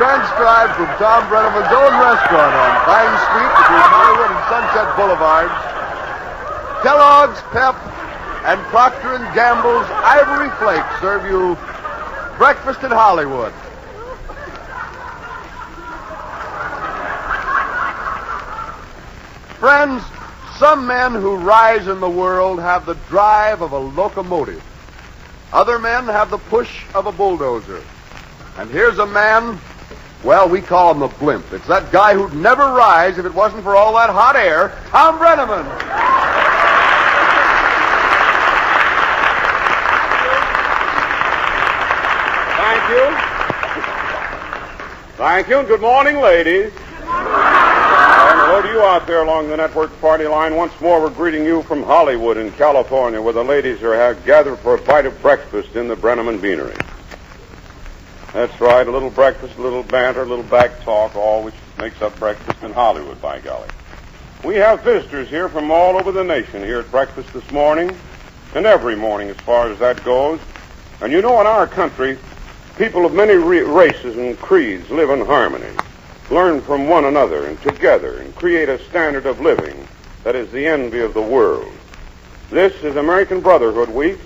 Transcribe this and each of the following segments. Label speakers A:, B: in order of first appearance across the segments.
A: transcribed from Tom Brenneman's own restaurant on Vine Street between Hollywood and Sunset Boulevards, Kellogg's, Pep, and Procter & Gamble's Ivory Flakes serve you breakfast in Hollywood. Friends, some men who rise in the world have the drive of a locomotive. Other men have the push of a bulldozer. And here's a man, well, we call him the blimp. It's that guy who'd never rise if it wasn't for all that hot air, Tom Brenneman.
B: Thank you, and good morning, ladies. And hello to you out there along the network party line. Once more, we're greeting you from Hollywood in California, where the ladies are gathered for a bite of breakfast in the Brenneman Beanery. That's right, a little breakfast, a little banter, a little back talk, all which makes up breakfast in Hollywood, by golly. We have visitors here from all over the nation here at breakfast this morning, and every morning as far as that goes. And you know, in our country, people of many races and creeds live in harmony, learn from one another and together, and create a standard of living that is the envy of the world. This is American Brotherhood Week,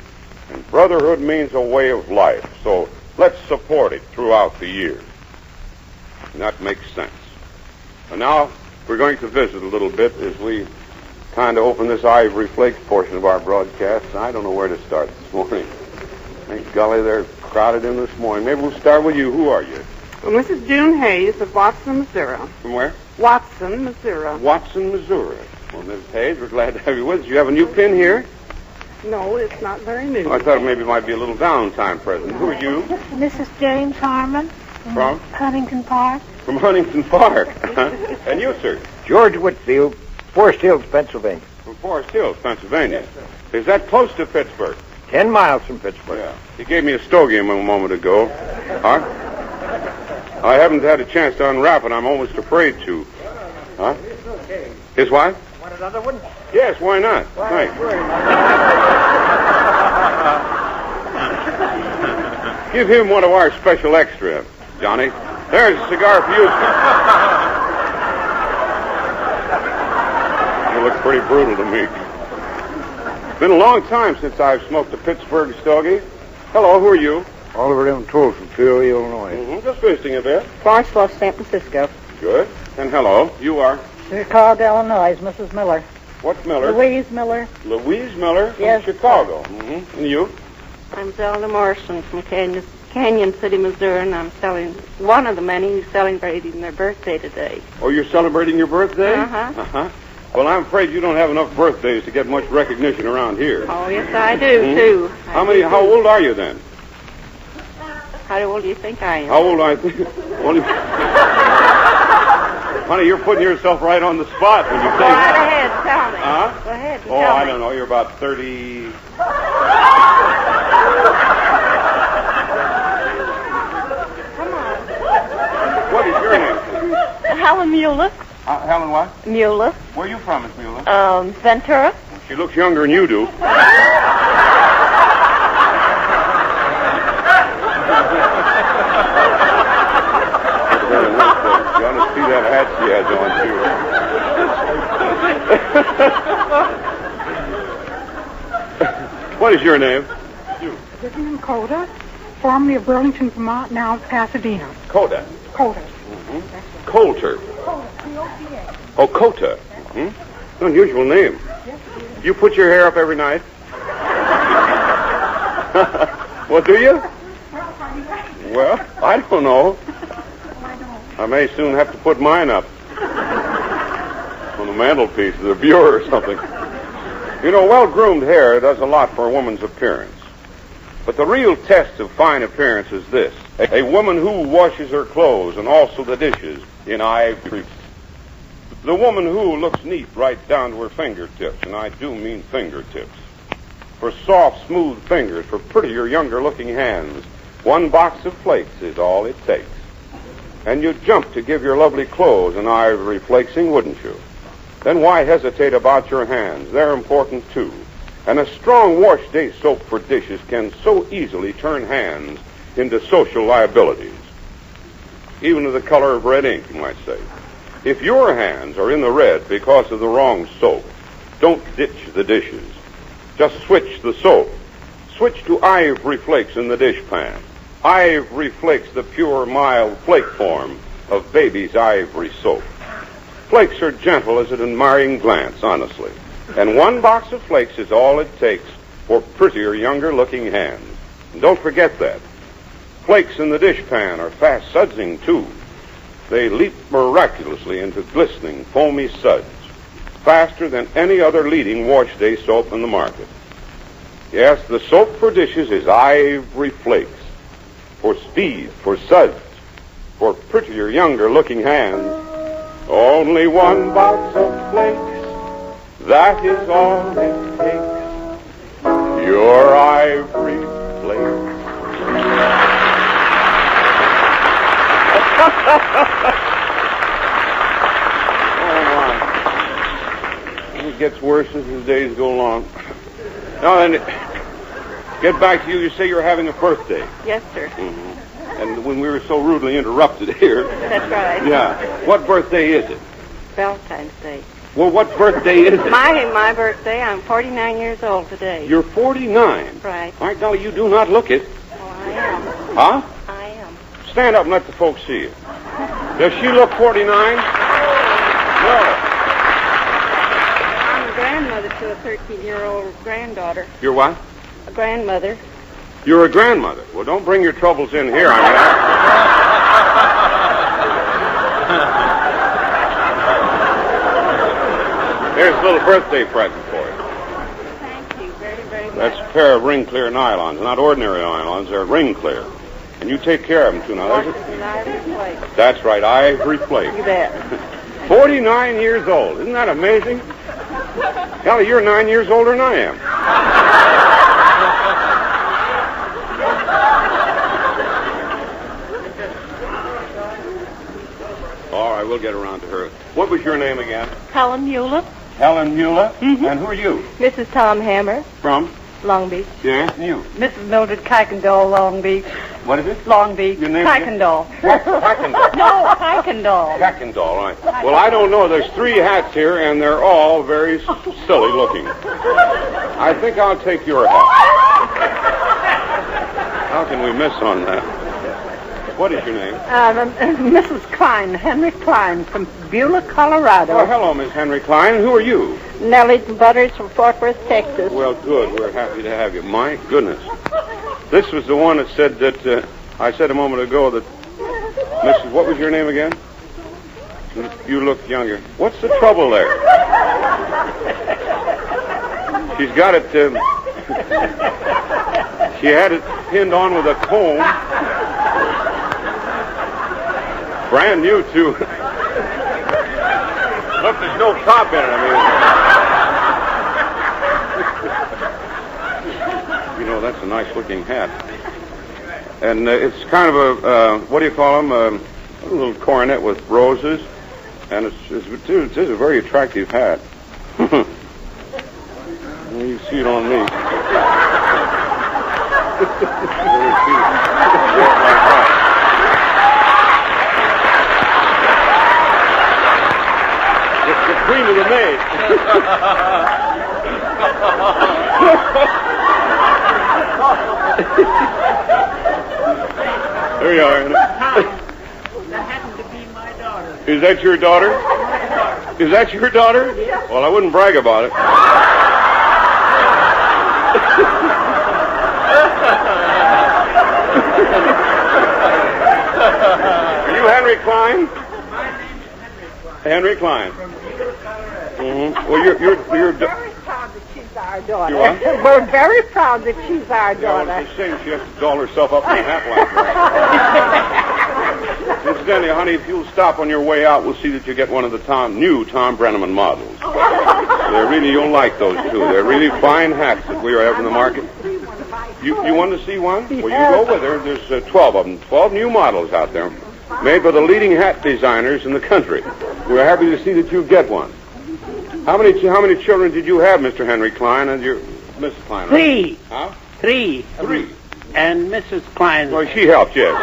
B: and brotherhood means a way of life, so let's support it throughout the year. And that makes sense. And now we're going to visit a little bit as we kind of open this Ivory Flakes portion of our broadcast, and I don't know where to start this morning. Thank golly, they're crowded in this morning. Maybe we'll start with you. Who are you?
C: Well, Mrs. June Hayes of Watson, Missouri.
B: From where?
C: Watson, Missouri.
B: Watson, Missouri. Well, Mrs. Hayes, we're glad to have you with us. You have a new pin here?
C: No, it's not very new.
B: Oh, I thought maybe it might be a little Valentine present. Who are you?
D: Mrs. James Harmon.
B: From?
D: Huntington Park.
B: From Huntington Park. And you, sir?
E: George Whitfield, Forest Hills, Pennsylvania.
B: From Forest Hills, Pennsylvania.
E: Yes, sir.
B: Is that close to Pittsburgh?
E: 10 miles from Pittsburgh.
B: Yeah. He gave me a stogie a moment ago. Huh? I haven't had a chance to unwrap it. I'm almost afraid to. Huh? His wife?
E: Want another one?
B: Yes, why not? Thanks. Give him one of our special extra, Johnny. There's a cigar for you, sir. You look pretty brutal to me. It's been a long time since I've smoked a Pittsburgh stogie. Hello, who are you?
E: Oliver M. Toll from Peoria, Illinois.
B: Just visiting a bit.
C: Florence Love, San Francisco.
B: Good. And hello, you are?
D: Chicago, Illinois, Mrs. Miller.
B: What's Miller?
D: Louise Miller.
B: Louise Miller from
D: Yes.
B: Chicago. And you?
C: I'm Zelda Morrison from Canyon City, Missouri, and I'm one of the many who's celebrating their birthday today.
B: Oh, you're celebrating your birthday?
C: Uh-huh.
B: Uh-huh. Well, I'm afraid you don't have enough birthdays to get much recognition around here.
C: Oh, yes, I do, too.
B: How old are you then?
C: How old do you think I am?
B: How old I think? Honey, you're putting yourself right on the spot when you say
C: Go right
B: that.
C: ahead, tell me.
B: Huh?
C: Go ahead and
B: Oh,
C: tell
B: I
C: me.
B: don't know. You're about 30.
C: Come on.
B: What is your name?
C: Helen Mueller.
B: Helen what?
C: Mueller.
B: Where are you from, Miss Mueller?
C: Ventura.
B: She looks younger than you do. You ought to see that hat she has on, too. What is your name?
D: Vivian Coda, formerly of Burlington, Vermont, now Pasadena.
B: Coda.
D: Coda.
B: Coulter. Oh, Cota. Unusual name. You put your hair up every night? Well, do you? Well, I don't know. I may soon have to put mine up on the mantelpiece, the bureau or something. You know, well-groomed hair does a lot for a woman's appearance. But the real test of fine appearance is this. A woman who washes her clothes and also the dishes in ivory. The woman who looks neat right down to her fingertips, and I do mean fingertips. For soft, smooth fingers, for prettier, younger-looking hands, one box of flakes is all it takes. And you'd jump to give your lovely clothes an ivory flakesing, wouldn't you? Then why hesitate about your hands? They're important, too. And a strong wash day soap for dishes can so easily turn hands into social liabilities. even to the color of red ink, you might say. If your hands are in the red because of the wrong soap, don't ditch the dishes. Just switch the soap. Switch to Ivory Flakes in the dish pan. Ivory Flakes, the pure, mild flake form of baby's ivory soap. Flakes are gentle as an admiring glance, honestly. And one box of flakes is all it takes for prettier, younger-looking hands. And don't forget that. Flakes in the dish pan are fast sudsing, too. They leap miraculously into glistening, foamy suds, faster than any other leading wash day soap in the market. Yes, the soap for dishes is Ivory Flakes. For speed, for suds, for prettier, younger-looking hands. Only one box of flakes, that is all it takes. Your Ivory Flakes. Oh, my. It gets worse as the days go along. Now then, get back to you. You say you're having a birthday.
C: Yes, sir.
B: Mm-hmm. And when we were so rudely interrupted here.
C: That's right.
B: Yeah. What birthday is it?
C: Valentine's Day.
B: Well, what birthday is it?
C: My birthday. I'm 49 years old today.
B: You're 49.
C: Right.
B: My golly, you do not look it.
C: Oh, I am.
B: Huh?
C: I am.
B: Stand up and let the folks see you. Does she look 49? No.
C: I'm a grandmother to a 13-year-old granddaughter.
B: You're what?
C: A grandmother.
B: You're a grandmother. Well, don't bring your troubles in here. Here's a little birthday present for you.
C: Thank you very, very much.
B: That's a pair of ring clear nylons. Not ordinary nylons. They're ring clear. And you take care of them, too. Now,
C: Washington Ivory Flakes.
B: That's right, Ivory Flakes.
C: You bet.
B: 49 years old. Isn't that amazing? Golly, you're 9 years older than I am. All right, we'll get around to her. What was your name again?
C: Helen Mueller.
B: Helen Mueller.
C: Mm-hmm.
B: And who are you?
C: Mrs. Tom Hammer,
B: From?
C: Long Beach.
B: Yes, and you.
F: Mrs. Mildred Kuykendall, Long Beach.
B: What is it?
F: Long Beach.
B: Your name
F: Kuykendall.
B: Kuykendall.
F: No, Kuykendall.
B: Kuykendall, right. Well, I don't know. There's 3 hats here, and they're all very silly looking. I think I'll take your hat. How can we miss on that? What is your name?
F: Mrs. Klein, Henry Klein from Beulah, Colorado.
B: Oh, hello, Miss Henry Klein. Who are you?
C: Nellie Butters from Fort Worth, Texas.
B: Well, good. We're happy to have you. My goodness. This was the one that said that, I said a moment ago that, Mrs., what was your name again? You look younger. What's the trouble there? She's got it, she had it pinned on with a comb. Brand new, too. Look, there's no top in it. You know, that's a nice-looking hat. And it's kind of a, what do you call them? A little coronet with roses. And it is a very attractive hat. You see it on me. It's the cream of the maid. There you are.
F: That happened to be my daughter.
B: Is that your daughter? Is that your daughter? Well, I wouldn't brag about it. Are you Henry Klein? Henry Klein. Mm-hmm. Well, you're
F: We're very proud that she's our daughter.
B: You are?
F: We're very proud that she's our daughter.
B: It's a shame she has to doll herself up in a hat like that. Incidentally, honey, if you'll stop on your way out, we'll see that you get one of the new Tom Brenneman models. You'll like those, too. They're really fine hats that we have in the market. You want to see one? Well, you go with her. There's 12 of them. 12 new models out there, made by the leading hat designers in the country. We're happy to see that you get one. How many children did you have, Mr. Henry Klein, and your Mrs. Klein? Right?
G: 3.
B: Huh?
G: 3.
B: 3.
G: And Mrs. Klein.
B: Well, she helped, yes.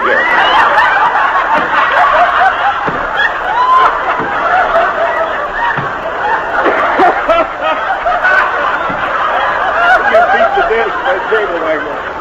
B: table back there.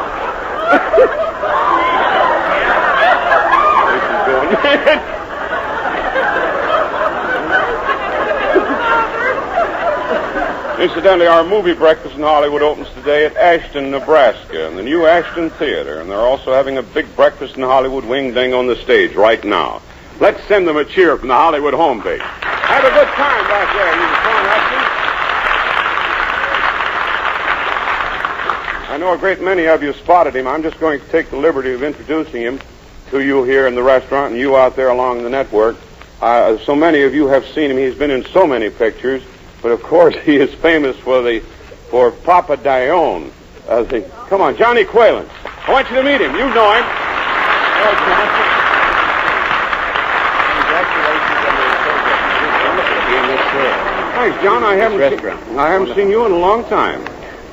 B: Incidentally, our movie breakfast in Hollywood opens today at Ashton, Nebraska, in the new Ashton Theater, and they're also having a big breakfast in Hollywood wing-ding on the stage right now. Let's send them a cheer from the Hollywood homepage. Have a good time back there, you Sean Hudson. I know a great many of you spotted him. I'm just going to take the liberty of introducing him to you here in the restaurant and you out there along the network. So many of you have seen him. He's been in so many pictures. But, of course, he is famous for Papa Dione. Come on, Johnny Quaylen. I want you to meet him. You know him. Thanks, John. I haven't seen you in a long time.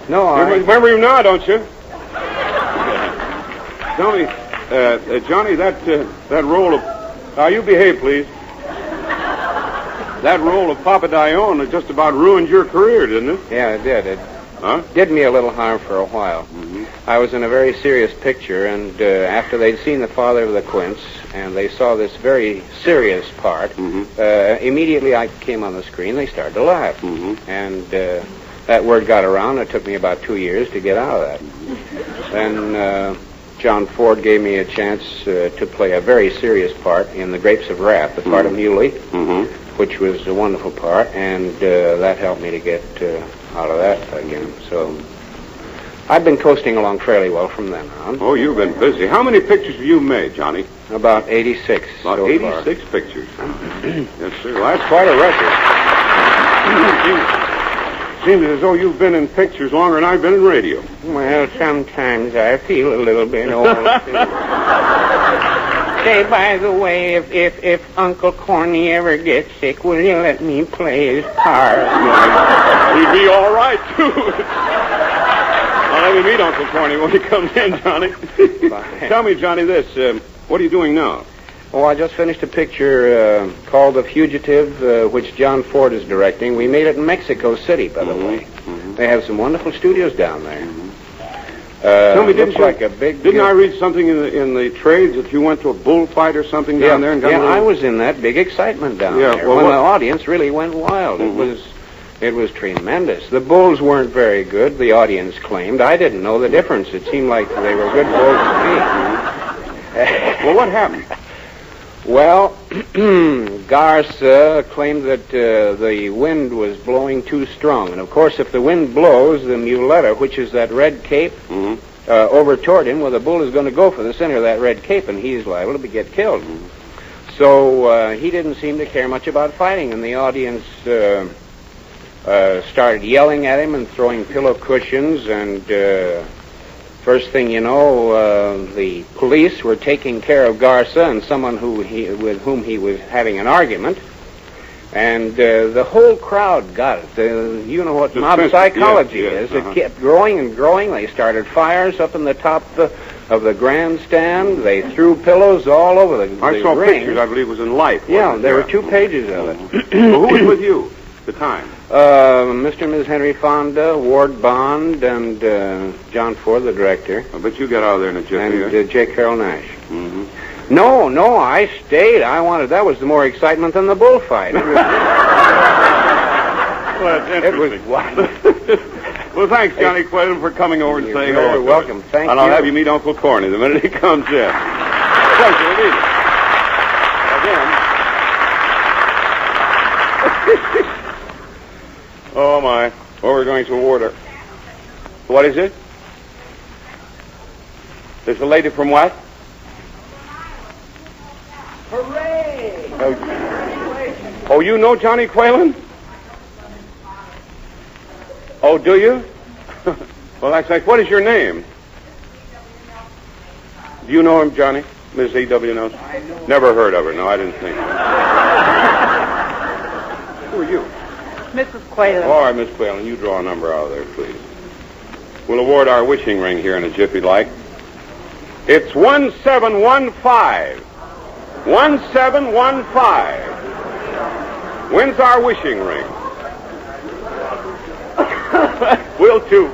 E: No,
B: You remember him now, don't you? Tell me, Johnny, that role of... Now, you behave, please. That role of Papa Dione just about ruined your career, didn't it?
G: Yeah, it did. It
B: Huh?
G: did me a little harm for a while.
B: Mm-hmm.
G: I was in a very serious picture, and after they'd seen The Father of the Quince, and they saw this very serious part, immediately I came on the screen, they started to laugh. And that word got around. It took me about 2 years to get out of that. Then John Ford gave me a chance to play a very serious part in The Grapes of Wrath, the part of Muley, which was a wonderful part, and that helped me to get out of that again. So I've been coasting along fairly well from then on.
B: Oh, you've been busy. How many pictures have you made, Johnny?
G: About 86
B: About
G: so
B: 86 pictures. Yes, sir. Well, that's quite a record. Seems as though you've been in pictures longer than I've been in radio.
G: Well, sometimes I feel a little bit old. Say, by the way, if Uncle Corny ever gets sick, will you let me play his part?
B: He'd be all right, too. I'll let me meet Uncle Corny when he comes in, Johnny. Tell me, Johnny, this. What are you doing now?
G: Oh, I just finished a picture called The Fugitive, which John Ford is directing. We made it in Mexico City, by the way. They have some wonderful studios down there.
B: Tell me,
G: looks like a big...
B: Didn't I read something in the trades that you went to a bullfight or something down there? And got a little...
G: I was in that big excitement down there.
B: Well,
G: when the audience really went wild. It was tremendous. The bulls weren't very good, the audience claimed. I didn't know the difference. It seemed like they were good bulls to me.
B: Well, what happened?
G: Well, Garza claimed that the wind was blowing too strong. And, of course, if the wind blows, the muleta, which is that red cape, over toward him, well, the bull is going to go for the center of that red cape, and he's liable to get killed. So he didn't seem to care much about fighting, and the audience started yelling at him and throwing pillow cushions, and first thing you know, the police were taking care of Garza and someone with whom he was having an argument. And the whole crowd got it. You know what mob psychology is. It kept growing and growing. They started fires up in the top of the grandstand. They threw pillows all over the
B: I saw
G: ring.
B: pictures, I believe it was in Life.
G: Yeah, there were 2 pages of it.
B: Well, who was with you at the time?
G: Mr. and Ms. Henry Fonda, Ward Bond, and John Ford, the director.
B: I bet you got out of there in a jiffy.
G: And J. Carroll Nash. No, I stayed. That was more excitement than the bullfight.
B: Well, that's interesting.
G: It was wild.
B: Well, thanks, Johnny Quaylen, for coming over and saying hello.
G: You're welcome. Thank you.
B: And I'll have you meet Uncle Corny the minute he comes in. Pleasure to meet you. Again. Oh, my. Well, we're going to award her. What is it? There's a lady from what?
F: Hooray!
B: Oh, you know Johnny Quaylen? Oh, do you? Well, that's like, what is your name? Do you know him, Johnny? Miss E.W. knows? Never heard of her. No, I didn't think so. Who are you?
F: Mrs. Quaylen.
B: All right, Miss Quaylen, you draw a number out of there, please. We'll award our wishing ring here in a jiffy like. It's 1715. 1715. Wins our wishing ring. Will too.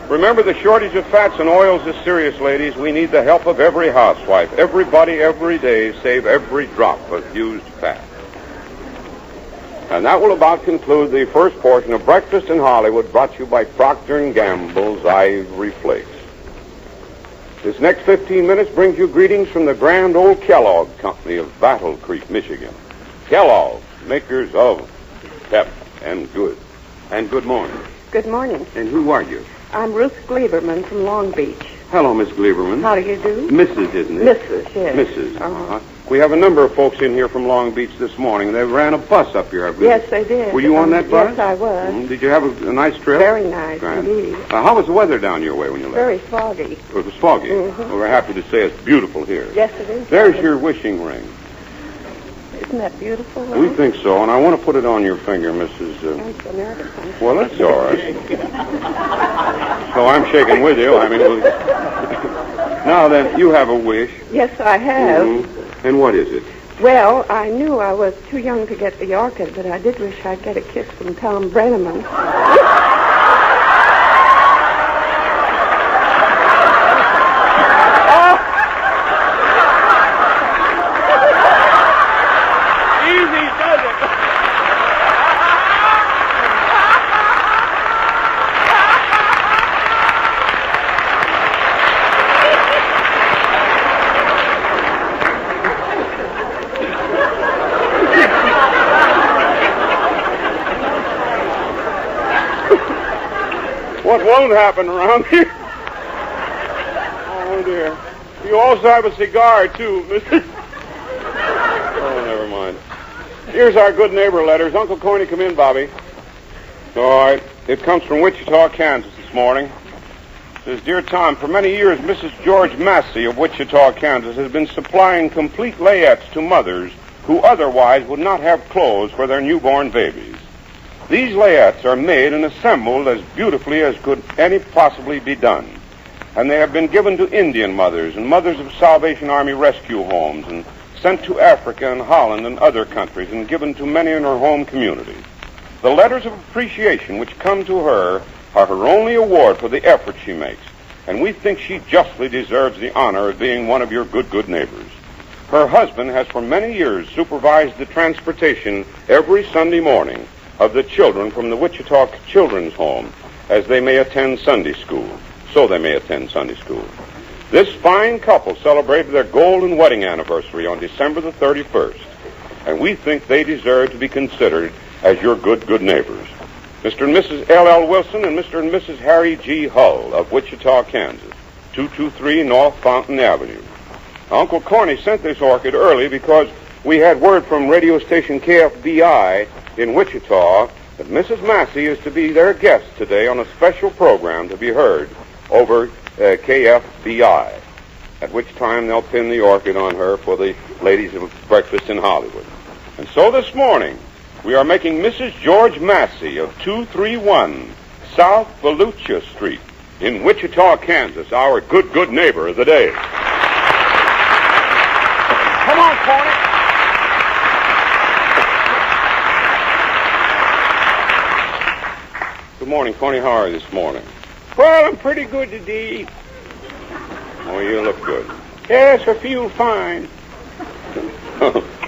B: Remember, the shortage of fats and oils is serious, ladies. We need the help of every housewife. Everybody, every day, save every drop of used fat. And that will about conclude the first portion of Breakfast in Hollywood, brought to you by Procter & Gamble's Ivory Flakes. This next 15 minutes brings you greetings from the grand old Kellogg Company of Battle Creek, Michigan. Kellogg, makers of Pep and Good. And good morning.
C: Good morning.
B: And who are you?
C: I'm Ruth Gleberman from Long Beach.
B: Hello, Miss Gleberman.
C: How do you do?
B: Mrs., isn't it?
C: Mrs., yes.
B: Mrs.
C: Uh-huh.
B: We have a number of folks in here from Long Beach this morning. They ran a bus up here, I believe.
C: Yes, they did.
B: Were you on that bus?
C: Yes, I was.
B: Did you have a nice trip?
C: Very nice,
B: Grand.
C: indeed.
B: How was the weather down your way when you left?
C: Very foggy.
B: It was foggy.
C: Mhm.
B: Well, we're happy to say it's beautiful here.
C: Yes, it is.
B: There's your wishing ring.
C: Isn't that beautiful?
B: We think so, and I want to put it on your finger, Mrs.
C: I'm so nervous.
B: Well, that's all right. So I'm shaking with you. I mean, now then, you have a wish.
C: Yes, I have.
B: Mhm. And what is it?
C: Well, I knew I was too young to get the orchid, but I did wish I'd get a kiss from Tom Brenneman.
B: What won't happen around here? Oh, dear. You also have a cigar, too, Mr. Oh, never mind. Here's our good neighbor letters. Uncle Corny, come in, Bobby. All right. It comes from Wichita, Kansas this morning. It says, Dear Tom, for many years, Mrs. George Massey of Wichita, Kansas, has been supplying complete layettes to mothers who otherwise would not have clothes for their newborn babies. These layettes are made and assembled as beautifully as could any possibly be done. And they have been given to Indian mothers and mothers of Salvation Army rescue homes and sent to Africa and Holland and other countries and given to many in her home community. The letters of appreciation which come to her are her only award for the effort she makes, and we think she justly deserves the honor of being one of your good neighbors. Her husband has for many years supervised the transportation every Sunday morning of the children from the Wichita Children's Home as they may attend Sunday school. So they may attend Sunday school. This fine couple celebrated their golden wedding anniversary on December the 31st, and we think they deserve to be considered as your good neighbors. Mr. and Mrs. L.L. Wilson and Mr. and Mrs. Harry G. Hull of Wichita, Kansas, 223 North Fountain Avenue. Uncle Corny sent this orchid early because we had word from radio station KFBI in Wichita that Mrs. Massey is to be their guest today on a special program to be heard over KFBI, at which time they'll pin the orchid on her for the ladies of Breakfast in Hollywood. And so this morning, we are making Mrs. George Massey of 231 South Volusia Street in Wichita, Kansas, our good neighbor of the day. Come on, Corny. Good morning, Corny. How are you this morning?
H: Well, I'm pretty good today.
B: Oh, you look good.
H: Yes, I feel fine.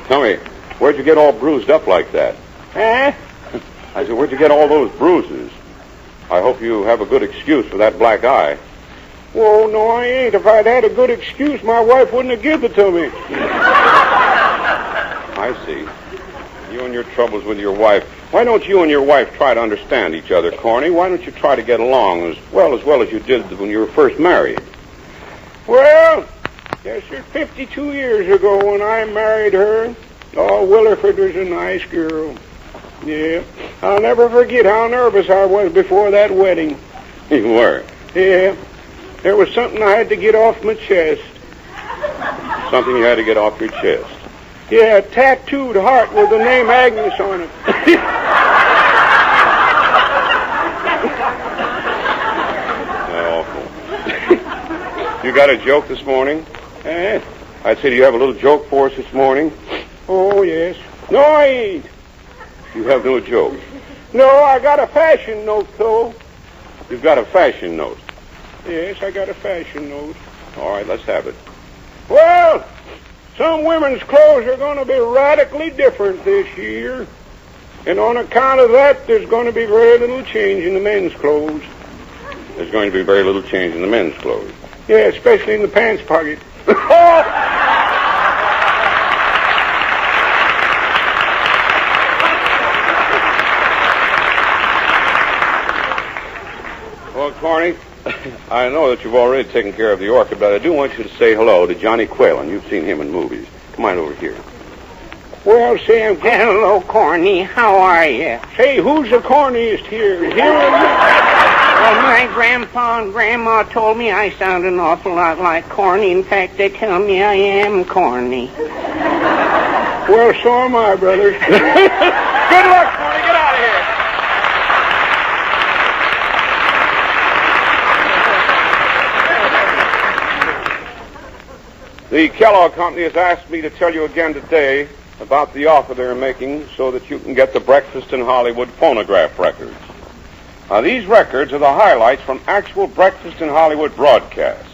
B: Tell me, where'd you get all bruised up like that?
H: Huh?
B: I said, where'd you get all those bruises? I hope you have a good excuse for that black eye.
H: Whoa, no, I ain't. If I'd had a good excuse, my wife wouldn't have given it to me.
B: I see. You and your troubles with your wife. Why don't you and your wife try to understand each other, Corny? Why don't you try to get along as well as you did when you were first married?
H: Well, yes, sir, 52 years ago when I married her. Oh, Williford was a nice girl. Yeah, I'll never forget how nervous I was before that wedding.
B: You were?
H: Yeah, there was something I had to get off my chest.
B: Something you had to get off your chest?
H: Yeah, a tattooed heart with the name Agnes on it.
B: Oh. You got a joke this morning?
H: Eh?
B: I'd say, do you have a little joke for us this morning?
H: Oh, yes. No, I ain't.
B: You have no joke?
H: No, I got a fashion note, though.
B: You've got a fashion note.
H: Yes, I got a fashion note.
B: All right, let's have it.
H: Well, some women's clothes are going to be radically different this year. And on account of that, there's going to be very little change in the men's clothes.
B: There's going to be very little change in the men's clothes.
H: Yeah, especially in the pants pocket.
B: Well, Corny, I know that you've already taken care of the orchid, but I do want you to say hello to Johnny Quaylen. You've seen him in movies. Come on over here.
H: Well, Sam,
F: Hello, Corny. How are you?
H: say, who's the corniest here? Is here
F: Well, my grandpa and grandma told me I sound an awful lot like Corny. In fact, they tell me I am corny.
H: Well, so am I, brother.
B: Good luck, Corny. Get out of here. The Kellogg Company has asked me to tell you again today about the offer they're making so that you can get the Breakfast in Hollywood phonograph records. Now, these records are the highlights from actual Breakfast in Hollywood broadcasts.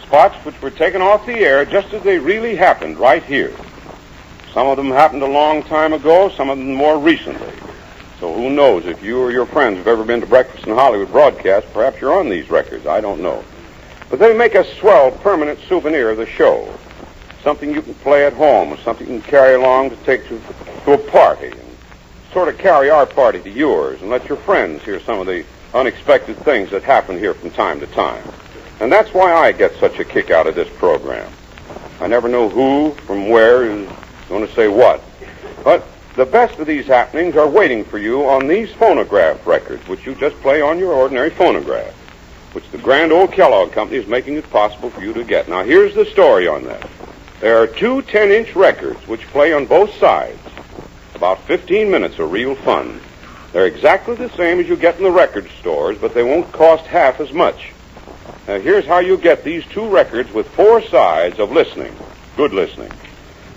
B: Spots which were taken off the air just as they really happened right here. Some of them happened a long time ago, some of them more recently. So who knows, if you or your friends have ever been to Breakfast in Hollywood broadcasts, perhaps you're on these records. I don't know. But they make a swell permanent souvenir of the show. Something you can play at home, something you can carry along to take to a party, and sort of carry our party to yours, and let your friends hear some of the unexpected things that happen here from time to time. And that's why I get such a kick out of this program. I never know who from where is going to say what. But the best of these happenings are waiting for you on these phonograph records, which you just play on your ordinary phonograph, which the grand old Kellogg Company is making it possible for you to get. Now, here's the story on that. There are two 10-inch records which play on both sides. About 15 minutes of real fun. They're exactly the same as you get in the record stores, but they won't cost half as much. Now, here's how you get these two records with 4 sides of listening. Good listening.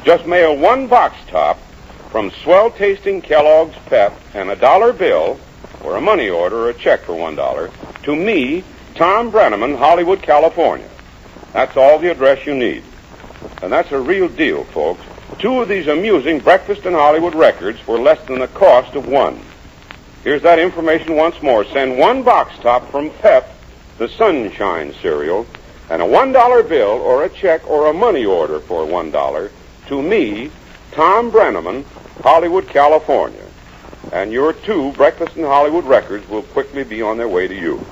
B: Just mail 1 box top from swell-tasting Kellogg's Pep and a $1 bill, or a money order or a check for $1, to me, Tom Brenneman, Hollywood, California. That's all the address you need. And that's a real deal, folks. 2 of these amusing Breakfast in Hollywood records for less than the cost of 1. Here's that information once more. Send 1 box top from Pep, the Sunshine cereal, and a $1 bill or a check or a money order for $1 to me, Tom Brenneman, Hollywood, California. And your 2 Breakfast in Hollywood records will quickly be on their way to you.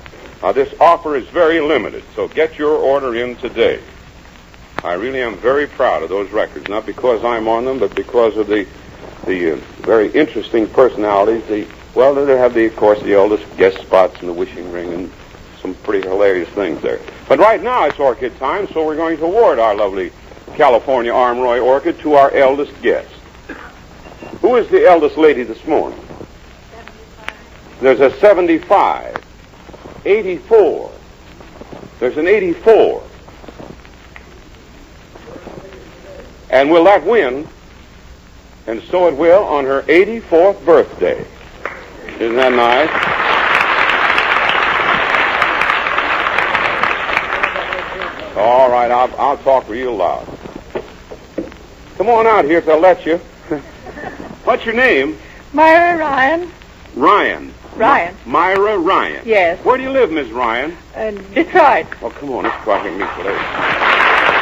B: Now, this offer is very limited, so get your order in today. I really am very proud of those records, not because I'm on them, but because of the very interesting personalities. They have, of course, the eldest guest spots in the Wishing Ring and some pretty hilarious things there. But right now it's orchid time, so we're going to award our lovely California Armroy orchid to our eldest guest. Who is the eldest lady this morning? 75. There's a 75. 84. There's an 84. And will that win? And so it will on her 84th birthday. Isn't that nice? All right, I'll talk real loud. Come on out here if they'll let you. What's your name?
F: Myra Ryan.
B: Ryan.
F: Ryan.
B: Myra Ryan.
F: Yes.
B: Where do you live, Miss Ryan?
F: Detroit.
B: Oh, come on, let's try to meet you later.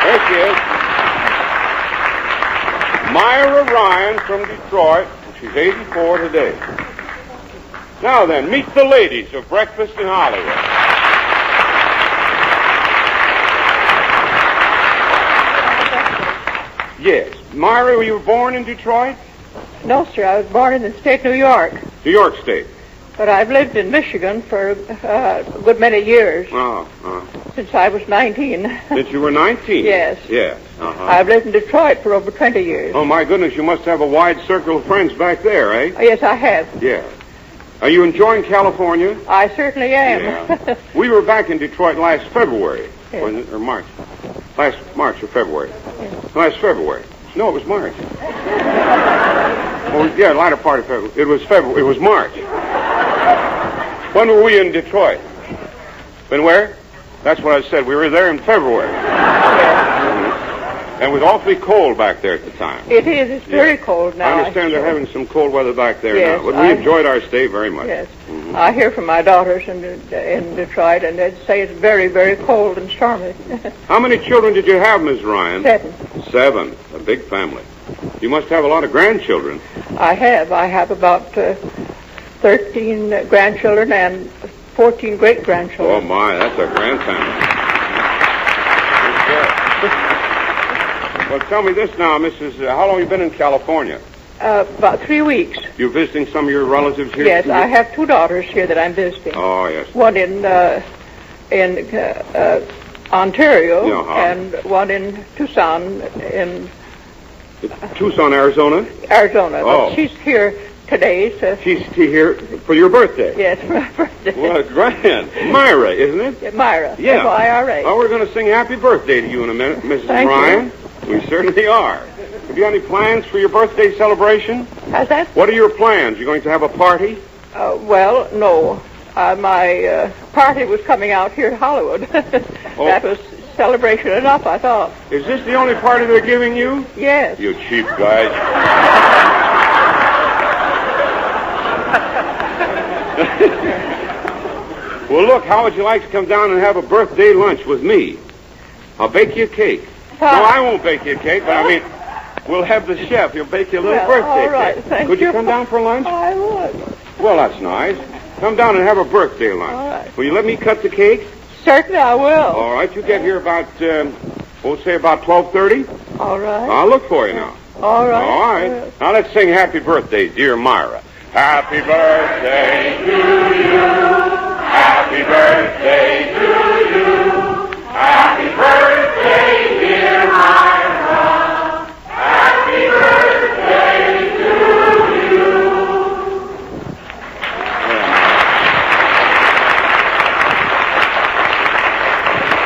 B: There she is. Myra Ryan from Detroit. She's 84 today. Now then, meet the ladies of Breakfast in Hollywood. Yes. Myra, were you born in Detroit?
F: No, sir. I was born in the state of New York.
B: New York State.
F: But I've lived in Michigan for a good many years. Since I was 19.
B: Since you were 19?
F: Yes.
B: Yes.
F: I've lived in Detroit for over 20 years.
B: Oh, my goodness, you must have a wide circle of friends back there, eh?
F: Oh, yes, I have.
B: Yeah. Are you enjoying California?
F: I certainly am.
B: Yeah. We were back in Detroit last February.
F: Yes.
B: Or March. Last March or February. Yes. Last February. No, it was March. Oh, yeah, latter part of February. It was February. It was March. When were we in Detroit? Been where? That's what I said. We were there in February. And it was awfully cold back there at the time.
C: It is. It's very cold now.
B: I understand they're having some cold weather back there
C: Yes,
B: now. But we enjoyed our stay very much.
C: Yes. I hear from my daughters in Detroit, and they say it's very, very cold and stormy.
B: How many children did you have, Miss Ryan?
C: 7.
B: 7. A big family. You must have a lot of grandchildren.
C: I have about 13 grandchildren and 14 great-grandchildren.
B: Oh, my. That's a grand family. Well, tell me this now, Mrs. How long have you been in California?
C: About 3 weeks.
B: You visiting some of your relatives here?
C: Yes, I have 2 daughters here that I'm visiting.
B: Oh, yes.
C: One in Ontario and one in Tucson,
B: Arizona?
C: Arizona.
B: Oh.
C: But she's here today. So
B: She's here for your birthday?
C: yes, for my birthday.
B: Well, grand. Myra, isn't it?
C: Yeah, Myra.
B: Yeah.
C: M-I-R-A.
B: Oh, we're going to sing happy birthday to you in a minute, Mrs.
C: Thank
B: Ryan. We certainly are. Have you got any plans for your birthday celebration?
C: How's that?
B: What are your plans? You going to have a party?
C: Well, no. My party was coming out here in Hollywood. That was celebration enough, I thought.
B: Is this the only party they're giving you?
C: Yes.
B: You cheap guys. Well, look, how would you like to come down and have a birthday lunch with me? I'll bake you a cake. No, I won't bake you a cake, but I mean, we'll have the chef. He'll bake you a little birthday
C: all right,
B: cake.
C: thank
B: Could you
C: you.
B: come down for lunch?
C: I would.
B: Well, that's nice. Come down and have a birthday lunch.
C: All right.
B: Will you let me cut the cake?
C: Certainly I will.
B: All right, you get here about, we'll say about 12:30.
C: All right.
B: I'll look for you now.
C: All right.
B: All right. Now let's sing happy birthday, dear Myra. Happy birthday to you. Happy birthday to you. Happy birthday, dear Myra. Happy birthday to you.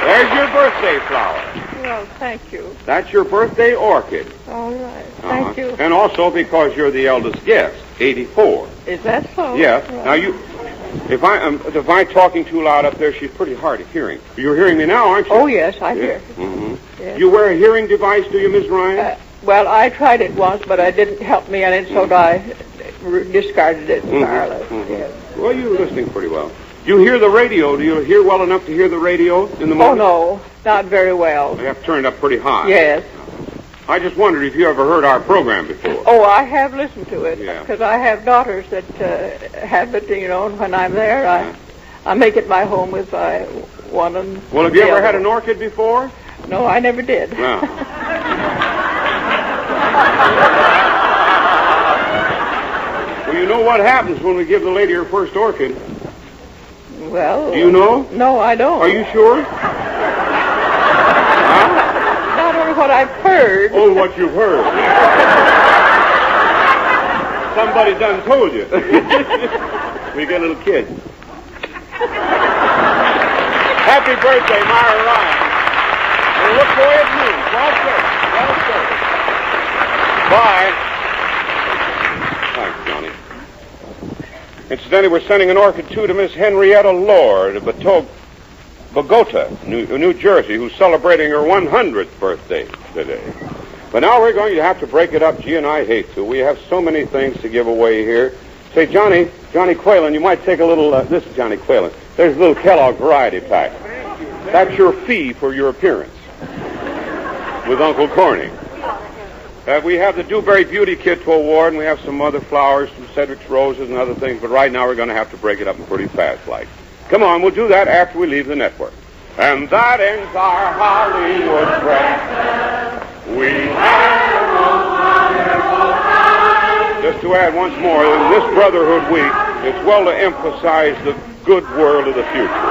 B: There's your birthday flower.
C: Well, thank you.
B: That's your birthday orchid.
C: All right. Thank you.
B: And also because you're the eldest guest, 84.
C: Is that so?
B: Yeah.
C: Right.
B: Now if I'm talking too loud up there, she's pretty hard of hearing. You're hearing me now, aren't you?
C: Oh, yes, I hear.
B: Mm-hmm.
C: Yes.
B: You wear a hearing device, do you, Miss Ryan?
C: Well, I tried it once, but it didn't help me, and so I discarded it entirely. Yes.
B: Well, you're listening pretty well. You hear the radio. Do you hear well enough to hear the radio in the
C: Oh,
B: morning?
C: no, not very well.
B: They have turned up pretty high.
C: Yes.
B: I just wondered if you ever heard our program before.
C: Oh, I have listened to it
B: Yeah.
C: because I have daughters that have it, and when I'm there, I make it my home with one and
B: Well, have you
C: the
B: ever
C: other.
B: had an orchid before?
C: No, I never did.
B: No. Well, you know what happens when we give the lady her first orchid.
C: Well,
B: Do you know?
C: No, I don't.
B: Are you sure?
C: Not only what I've heard.
B: Oh, what you've heard. Somebody done told you. We got little kids. Happy birthday, Myra Ryan. We'll look for you at noon. 12:30. Bye. Thanks, Johnny. Incidentally, we're sending an orchid, too, to Miss Henrietta Lord of Bogota, New Jersey, who's celebrating her 100th birthday today. But now we're going to have to break it up. Gee, and I hate to. We have so many things to give away here. Say, Johnny Quaylen, you might take a little, this is Johnny Quaylen. There's a little Kellogg variety pack. That's your fee for your appearance with Uncle Corning. We have the Dewberry Beauty Kit to award, and we have some other flowers, some Cedric's roses and other things, but right now we're going to have to break it up pretty fast, like. Come on, we'll do that after we leave the network. And that ends our Hollywood breakfast. We had a wonderful time. Just to add once more, in this Brotherhood Week, it's well to emphasize the good world of the future.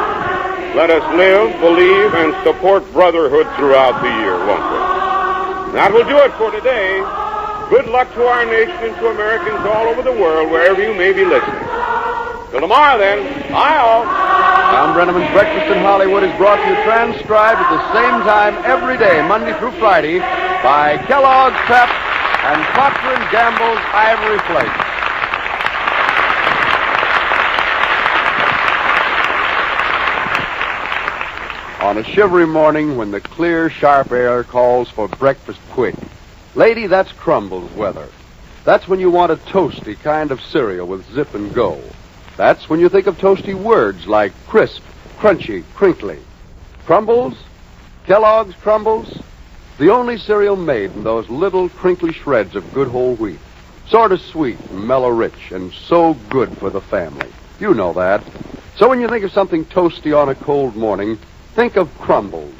B: Let us live, believe, and support brotherhood throughout the year, won't we? That will do it for today. Good luck to our nation and to Americans all over the world, wherever you may be listening. Till tomorrow, then. Bye, all.
A: Tom Brenneman's Breakfast in Hollywood is brought to you transcribed at the same time every day, Monday through Friday, by Kellogg's Pep and Procter & Gamble's Ivory Flakes. On a shivery morning when the clear, sharp air calls for breakfast quick. Lady, that's Crumbles weather. That's when you want a toasty kind of cereal with zip and go. That's when you think of toasty words like crisp, crunchy, crinkly. Crumbles? Kellogg's Crumbles? The only cereal made in those little crinkly shreds of good whole wheat. Sort of sweet and mellow rich and so good for the family. You know that. So when you think of something toasty on a cold morning, think of Crumbles.